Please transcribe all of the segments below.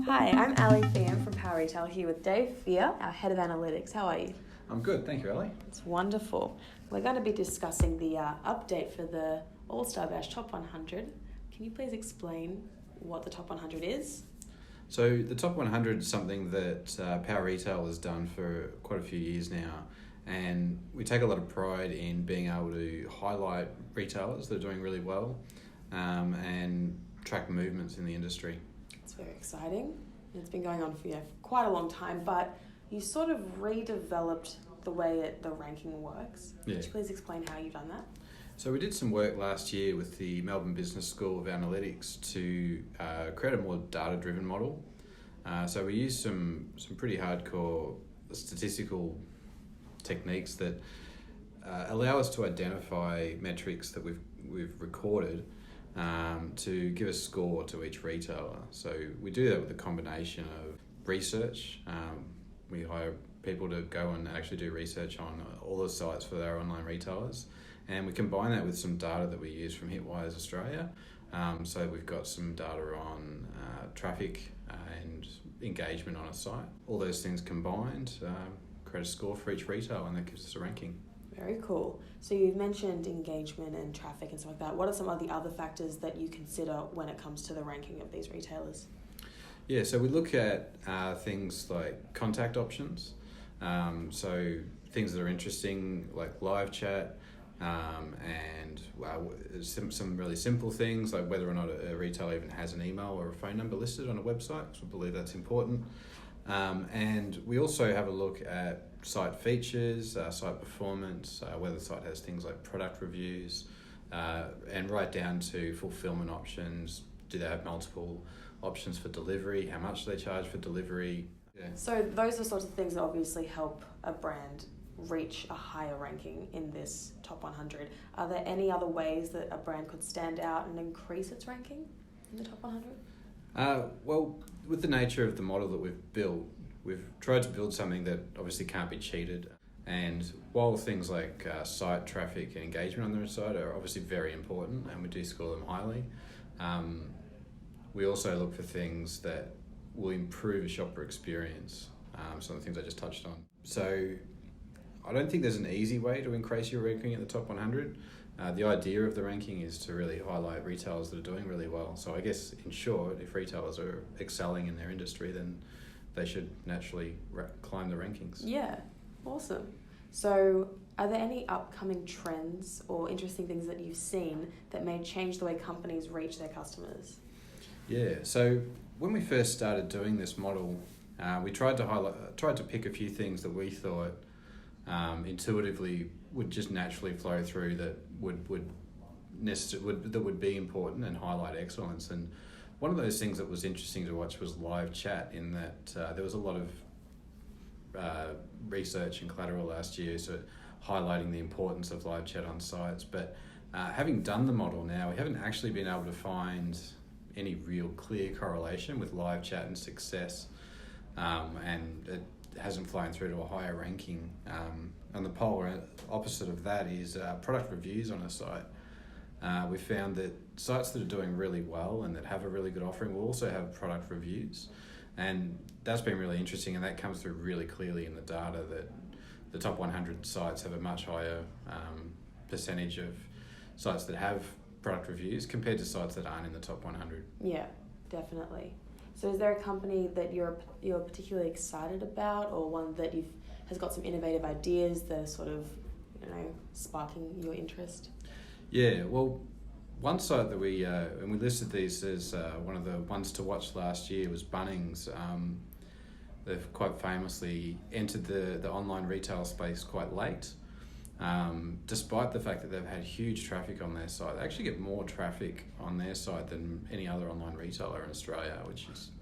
Hi, I'm Ali Fiam from Power Retail here with Dave Fear, our Head of Analytics. How are you? I'm good, thank you, Ali. It's wonderful. We're going to be discussing the update for the All-Star Bash Top 100. Can you please explain what the Top 100 is? So the Top 100 is something that Power Retail has done for quite a few years now, and we take a lot of pride in being able to highlight retailers that are doing really well and track movements in the industry. It's very exciting. It's been going on for quite a long time, but you sort of redeveloped the way the ranking works. Yeah. Could you please explain how you've done that? So we did some work last year with the Melbourne Business School of Analytics to create a more data-driven model. So we used some pretty hardcore statistical techniques that allow us to identify metrics that we've recorded to give a score to each retailer. So we do that with a combination of research. We hire people to go and actually do research on all the sites for our online retailers, and we combine that with some data that we use from Hitwise Australia. So we've got some data on traffic and engagement on a site. All those things combined create a score for each retailer, and that gives us a ranking. Very cool. So you've mentioned engagement and traffic and stuff like that. What are some of the other factors that you consider when it comes to the ranking of these retailers? Yeah, so we look at things like contact options. So things that are interesting like live chat and some really simple things like whether or not a retailer even has an email or a phone number listed on a website, because we believe that's important. And we also have a look at site features, site performance, whether the site has things like product reviews, and right down to fulfillment options. Do they have multiple options for delivery? How much do they charge for delivery? Yeah. So those are sorts of things that obviously help a brand reach a higher ranking in this Top 100. Are there any other ways that a brand could stand out and increase its ranking in the Top 100? Well, with the nature of the model that we've built, we've tried to build something that obviously can't be cheated. And while things like site traffic and engagement on the site are obviously very important, and we do score them highly, we also look for things that will improve a shopper experience. Some of the things I just touched on. So I don't think there's an easy way to increase your ranking at the Top 100. The idea of the ranking is to really highlight retailers that are doing really well. So I guess, in short, if retailers are excelling in their industry, then they should naturally climb the rankings. Yeah, awesome. So are there any upcoming trends or interesting things that you've seen that may change the way companies reach their customers? Yeah, so when we first started doing this model, we tried to pick a few things that we thought intuitively would just naturally flow through that would be important and highlight excellence. And one of those things that was interesting to watch was live chat, in that there was a lot of research and collateral last year so highlighting the importance of live chat on sites. But having done the model now, we haven't actually been able to find any real clear correlation with live chat and success, and it hasn't flown through to a higher ranking. And the polar opposite of that is product reviews on a site. We found that sites that are doing really well and that have a really good offering will also have product reviews, and that's been really interesting, and that comes through really clearly in the data that the top 100 sites have a much higher percentage of sites that have product reviews compared to sites that aren't in the top 100. Yeah, definitely. So is there a company that you're particularly excited about, or one that has got some innovative ideas that are sort of, sparking your interest? Yeah, well, one site that we listed these as one of the ones to watch last year was Bunnings. They've quite famously entered the online retail space quite late. Despite the fact that they've had huge traffic on their site. They actually get more traffic on their site than any other online retailer in Australia, which is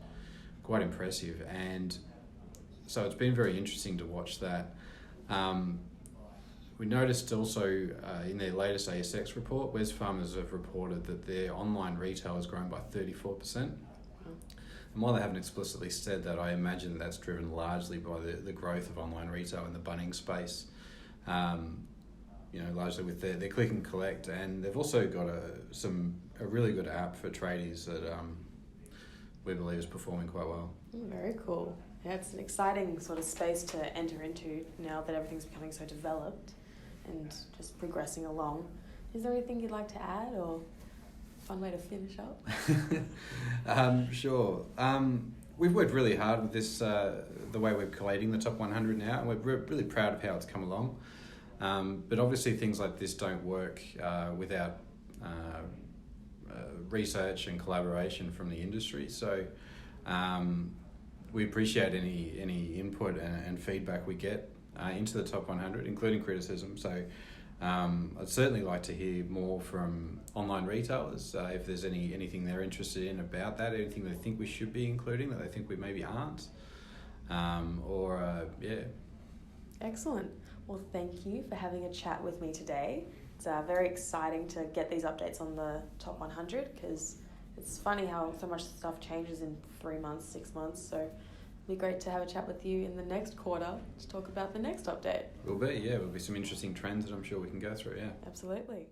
quite impressive. And so it's been very interesting to watch that. We noticed also in their latest ASX report, Wesfarmers have reported that their online retail has grown by 34%. And while they haven't explicitly said that, I imagine that's driven largely by the growth of online retail in the Bunnings space. Largely with their click and collect, and they've also got a really good app for tradies that we believe is performing quite well. Very cool. Yeah, it's an exciting sort of space to enter into now that everything's becoming so developed and just progressing along. Is there anything you'd like to add, or fun way to finish up? Sure. We've worked really hard with this, the way we're collating the top 100 now, and we're really proud of how it's come along. But obviously things like this don't work without research and collaboration from the industry. So we appreciate any input and feedback we get into the top 100, including criticism. So I'd certainly like to hear more from online retailers if there's anything they're interested in about that, anything they think we should be including that they think we maybe aren't, yeah. Excellent. Well, thank you for having a chat with me today. It's very exciting to get these updates on the top 100 because it's funny how so much stuff changes in 3 months, 6 months. So it'll be great to have a chat with you in the next quarter to talk about the next update. Will be some interesting trends that I'm sure we can go through, yeah. Absolutely.